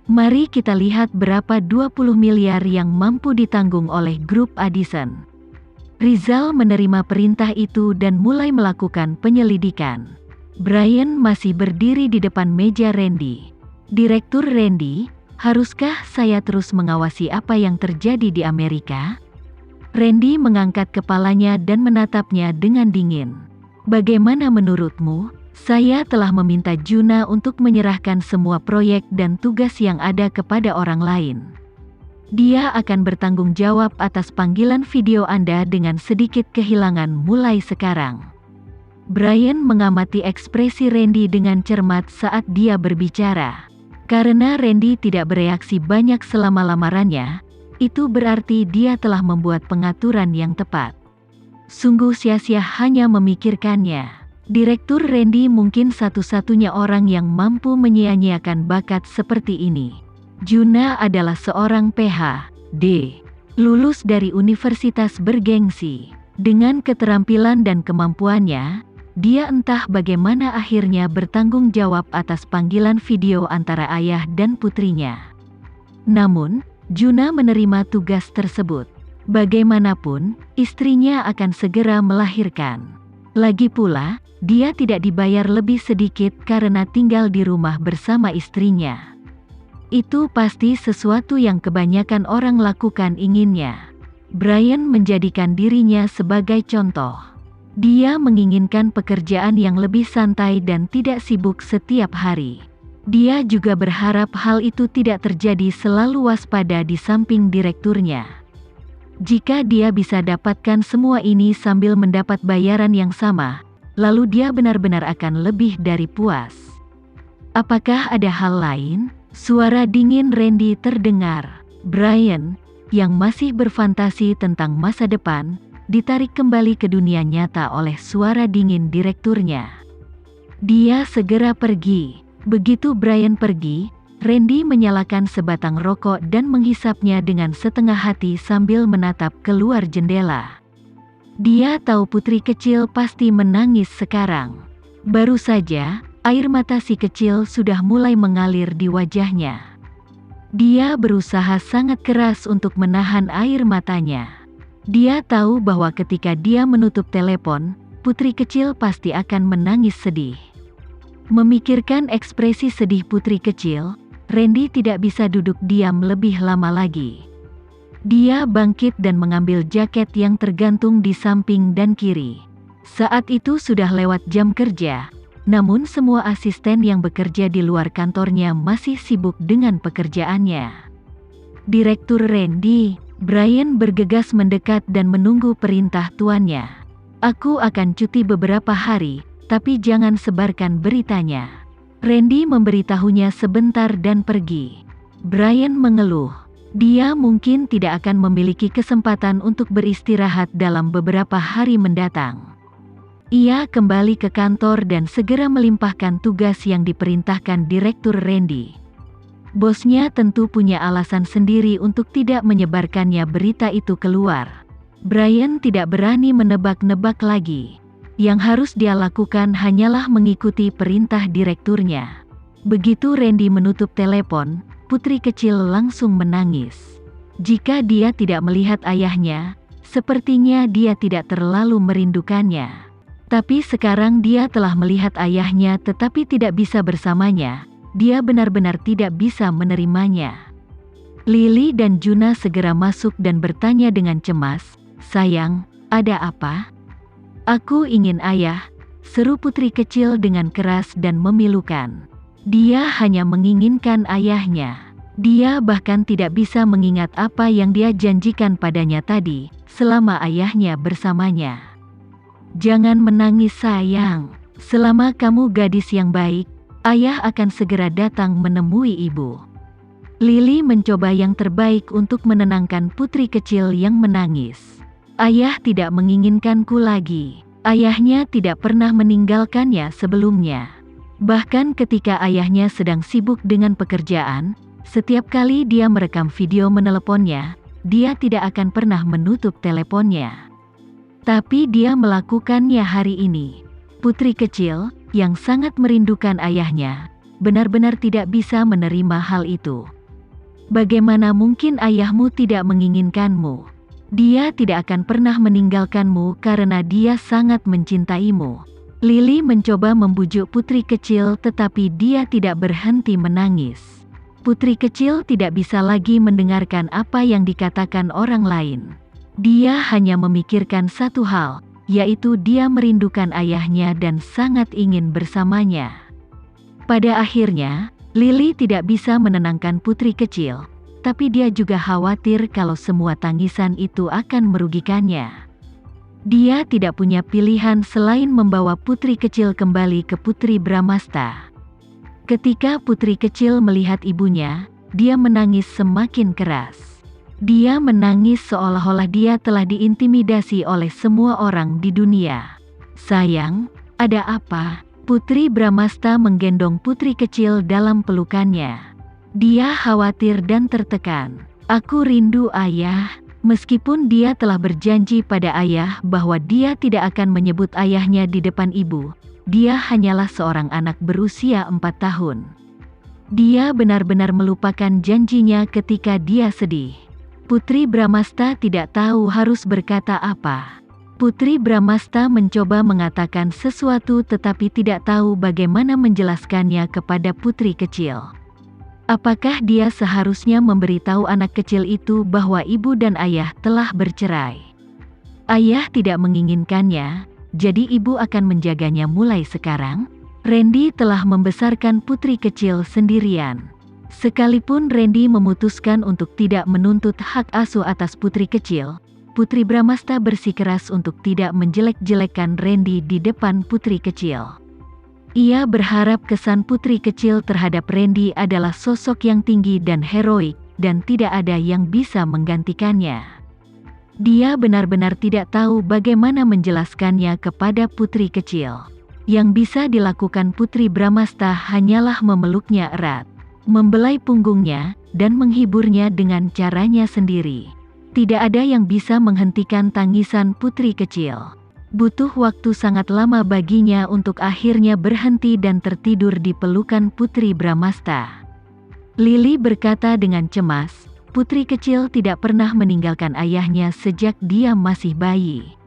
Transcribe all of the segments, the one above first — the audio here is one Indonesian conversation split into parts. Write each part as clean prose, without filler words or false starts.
Mari kita lihat berapa 20 miliar yang mampu ditanggung oleh grup Addison. Rizal menerima perintah itu dan mulai melakukan penyelidikan. Brian masih berdiri di depan meja Randy. Direktur Randy, haruskah saya terus mengawasi apa yang terjadi di Amerika? Randy mengangkat kepalanya dan menatapnya dengan dingin. Bagaimana menurutmu? Saya telah meminta Juna untuk menyerahkan semua proyek dan tugas yang ada kepada orang lain. Dia akan bertanggung jawab atas panggilan video Anda dengan sedikit kehilangan mulai sekarang. Brian mengamati ekspresi Randy dengan cermat saat dia berbicara. Karena Randy tidak bereaksi banyak selama lamarannya, itu berarti dia telah membuat pengaturan yang tepat. Sungguh sia-sia hanya memikirkannya. Direktur Randy mungkin satu-satunya orang yang mampu menyia-nyiakan bakat seperti ini. Juna adalah seorang Ph.D. lulus dari universitas bergengsi. Dengan keterampilan dan kemampuannya, dia entah bagaimana akhirnya bertanggung jawab atas panggilan video antara ayah dan putrinya. Namun, Juna menerima tugas tersebut. Bagaimanapun, istrinya akan segera melahirkan. Lagi pula, dia tidak dibayar lebih sedikit karena tinggal di rumah bersama istrinya. Itu pasti sesuatu yang kebanyakan orang lakukan inginnya. Brian menjadikan dirinya sebagai contoh. Dia menginginkan pekerjaan yang lebih santai dan tidak sibuk setiap hari. Dia juga berharap hal itu tidak terjadi, selalu waspada di samping direkturnya. Jika dia bisa dapatkan semua ini sambil mendapat bayaran yang sama, lalu dia benar-benar akan lebih dari puas. Apakah ada hal lain? Suara dingin Randy terdengar. Brian, yang masih berfantasi tentang masa depan, ditarik kembali ke dunia nyata oleh suara dingin direkturnya. Dia segera pergi. Begitu Brian pergi, Randy menyalakan sebatang rokok dan menghisapnya dengan setengah hati sambil menatap keluar jendela. Dia tahu putri kecil pasti menangis sekarang. Baru saja, air mata si kecil sudah mulai mengalir di wajahnya. Dia berusaha sangat keras untuk menahan air matanya. Dia tahu bahwa ketika dia menutup telepon, putri kecil pasti akan menangis sedih. Memikirkan ekspresi sedih putri kecil, Randy tidak bisa duduk diam lebih lama lagi. Dia bangkit dan mengambil jaket yang tergantung di samping dan kiri. Saat itu sudah lewat jam kerja, namun semua asisten yang bekerja di luar kantornya masih sibuk dengan pekerjaannya. Direktur Randy, Brian bergegas mendekat dan menunggu perintah tuannya. Aku akan cuti beberapa hari, tapi jangan sebarkan beritanya. Randy memberitahunya sebentar dan pergi. Brian mengeluh. Dia mungkin tidak akan memiliki kesempatan untuk beristirahat dalam beberapa hari mendatang. Ia kembali ke kantor dan segera melimpahkan tugas yang diperintahkan Direktur Randy. Bosnya tentu punya alasan sendiri untuk tidak menyebarkannya berita itu keluar. Brian tidak berani menebak-nebak lagi. Yang harus dia lakukan hanyalah mengikuti perintah direkturnya. Begitu Randy menutup telepon, putri kecil langsung menangis. Jika dia tidak melihat ayahnya, sepertinya dia tidak terlalu merindukannya. Tapi sekarang dia telah melihat ayahnya tetapi tidak bisa bersamanya, dia benar-benar tidak bisa menerimanya. Lily dan Juna segera masuk dan bertanya dengan cemas, "Sayang, ada apa?" "Aku ingin ayah," seru putri kecil dengan keras dan memilukan. Dia hanya menginginkan ayahnya. Dia bahkan tidak bisa mengingat apa yang dia janjikan padanya tadi, selama ayahnya bersamanya. "Jangan menangis sayang. Selama kamu gadis yang baik, ayah akan segera datang menemui ibu." Lily mencoba yang terbaik untuk menenangkan putri kecil yang menangis. "Ayah tidak menginginkanku lagi. Ayahnya tidak pernah meninggalkannya sebelumnya. Bahkan ketika ayahnya sedang sibuk dengan pekerjaan, setiap kali dia merekam video meneleponnya, dia tidak akan pernah menutup teleponnya. Tapi dia melakukannya hari ini." Putri kecil, yang sangat merindukan ayahnya, benar-benar tidak bisa menerima hal itu. Bagaimana mungkin ayahmu tidak menginginkanmu? Dia tidak akan pernah meninggalkanmu karena dia sangat mencintaimu. Lily mencoba membujuk putri kecil tetapi dia tidak berhenti menangis. Putri kecil tidak bisa lagi mendengarkan apa yang dikatakan orang lain. Dia hanya memikirkan satu hal, yaitu dia merindukan ayahnya dan sangat ingin bersamanya. Pada akhirnya, Lily tidak bisa menenangkan putri kecil, tapi dia juga khawatir kalau semua tangisan itu akan merugikannya. Dia tidak punya pilihan selain membawa putri kecil kembali ke Putri Bramasta. Ketika putri kecil melihat ibunya, dia menangis semakin keras. Dia menangis seolah-olah dia telah diintimidasi oleh semua orang di dunia. "Sayang, ada apa?" Putri Bramasta menggendong putri kecil dalam pelukannya. Dia khawatir dan tertekan. "Aku rindu ayah." Meskipun dia telah berjanji pada ayah bahwa dia tidak akan menyebut ayahnya di depan ibu, dia hanyalah seorang anak berusia 4 tahun. Dia benar-benar melupakan janjinya ketika dia sedih. Putri Bramasta tidak tahu harus berkata apa. Putri Bramasta mencoba mengatakan sesuatu tetapi tidak tahu bagaimana menjelaskannya kepada putri kecil. Apakah dia seharusnya memberitahu anak kecil itu bahwa ibu dan ayah telah bercerai? Ayah tidak menginginkannya, jadi ibu akan menjaganya mulai sekarang. Randy telah membesarkan putri kecil sendirian. Sekalipun Randy memutuskan untuk tidak menuntut hak asuh atas putri kecil, Putri Bramasta bersikeras untuk tidak menjelek-jelekkan Randy di depan putri kecil. Ia berharap kesan putri kecil terhadap Randy adalah sosok yang tinggi dan heroik, dan tidak ada yang bisa menggantikannya. Dia benar-benar tidak tahu bagaimana menjelaskannya kepada putri kecil. Yang bisa dilakukan Putri Bramasta hanyalah memeluknya erat, membelai punggungnya, dan menghiburnya dengan caranya sendiri. Tidak ada yang bisa menghentikan tangisan putri kecil. Butuh waktu sangat lama baginya untuk akhirnya berhenti dan tertidur di pelukan Putri Bramasta. Lily berkata dengan cemas, putri kecil tidak pernah meninggalkan ayahnya sejak dia masih bayi.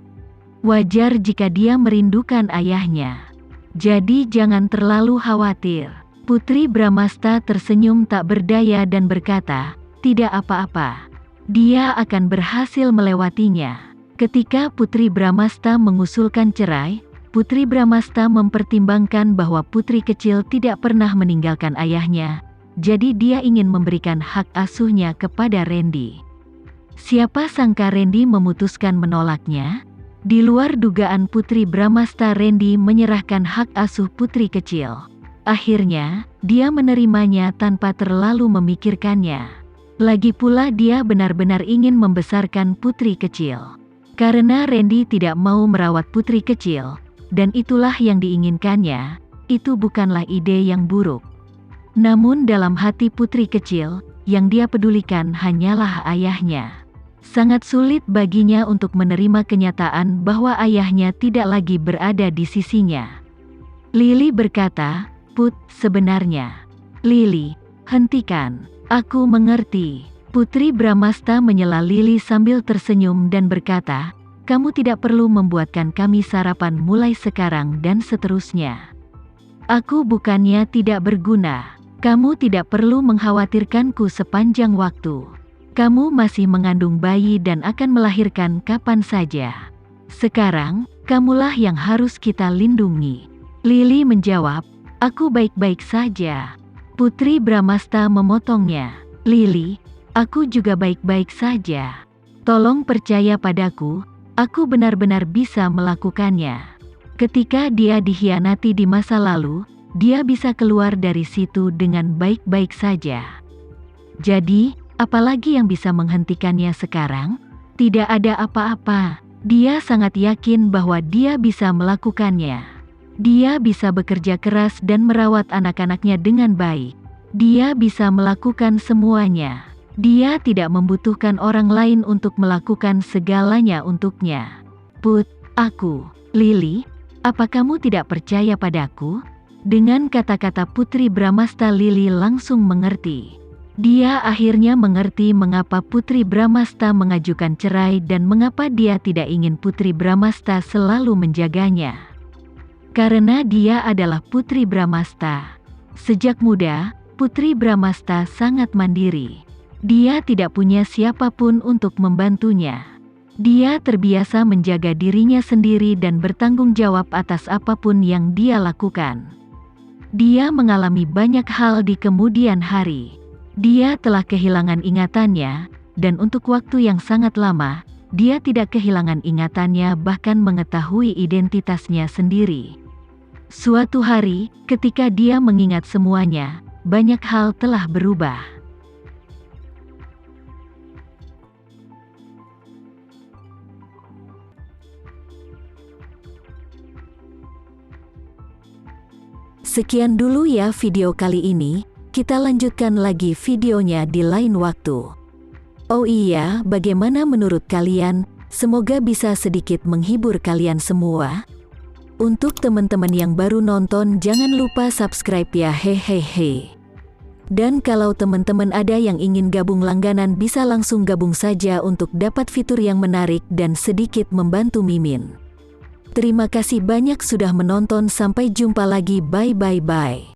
Wajar jika dia merindukan ayahnya. Jadi jangan terlalu khawatir. Putri Bramasta tersenyum tak berdaya dan berkata, tidak apa-apa. Dia akan berhasil melewatinya. Ketika Putri Bramasta mengusulkan cerai, Putri Bramasta mempertimbangkan bahwa putri kecil tidak pernah meninggalkan ayahnya, jadi dia ingin memberikan hak asuhnya kepada Randy. Siapa sangka Randy memutuskan menolaknya? Di luar dugaan Putri Bramasta, Randy menyerahkan hak asuh putri kecil. Akhirnya, dia menerimanya tanpa terlalu memikirkannya. Lagi pula dia benar-benar ingin membesarkan putri kecil. Karena Randy tidak mau merawat putri kecil, dan itulah yang diinginkannya, itu bukanlah ide yang buruk. Namun dalam hati putri kecil, yang dia pedulikan hanyalah ayahnya. Sangat sulit baginya untuk menerima kenyataan bahwa ayahnya tidak lagi berada di sisinya. Lily berkata, "Put, sebenarnya." "Lily, hentikan. Aku mengerti." Putri Bramasta menyela Lily sambil tersenyum dan berkata, "Kamu tidak perlu membuatkan kami sarapan mulai sekarang dan seterusnya. Aku bukannya tidak berguna. Kamu tidak perlu mengkhawatirkanku sepanjang waktu. Kamu masih mengandung bayi dan akan melahirkan kapan saja. Sekarang, kamulah yang harus kita lindungi." Lily menjawab, "Aku baik-baik saja." Putri Bramasta memotongnya, "Lily, aku juga baik-baik saja. Tolong percaya padaku, aku benar-benar bisa melakukannya." Ketika dia dikhianati di masa lalu, dia bisa keluar dari situ dengan baik-baik saja. Jadi, apalagi yang bisa menghentikannya sekarang? Tidak ada apa-apa. Dia sangat yakin bahwa dia bisa melakukannya. Dia bisa bekerja keras dan merawat anak-anaknya dengan baik. Dia bisa melakukan semuanya. Dia tidak membutuhkan orang lain untuk melakukan segalanya untuknya. "Put, aku." "Lily, apa kamu tidak percaya padaku?" Dengan kata-kata Putri Bramasta, Lily langsung mengerti. Dia akhirnya mengerti mengapa Putri Bramasta mengajukan cerai dan mengapa dia tidak ingin Putri Bramasta selalu menjaganya. Karena dia adalah Putri Bramasta. Sejak muda, Putri Bramasta sangat mandiri. Dia tidak punya siapapun untuk membantunya. Dia terbiasa menjaga dirinya sendiri dan bertanggung jawab atas apapun yang dia lakukan. Dia mengalami banyak hal di kemudian hari. Dia telah kehilangan ingatannya, dan untuk waktu yang sangat lama, dia tidak kehilangan ingatannya bahkan mengetahui identitasnya sendiri. Suatu hari, ketika dia mengingat semuanya, banyak hal telah berubah. Sekian dulu ya video kali ini. Kita lanjutkan lagi videonya di lain waktu. Oh iya, bagaimana menurut kalian? Semoga bisa sedikit menghibur kalian semua. Untuk teman-teman yang baru nonton, jangan lupa subscribe ya, hehehe. Dan kalau teman-teman ada yang ingin gabung langganan, bisa langsung gabung saja untuk dapat fitur yang menarik dan sedikit membantu Mimin. Terima kasih banyak sudah menonton, sampai jumpa lagi, bye bye bye.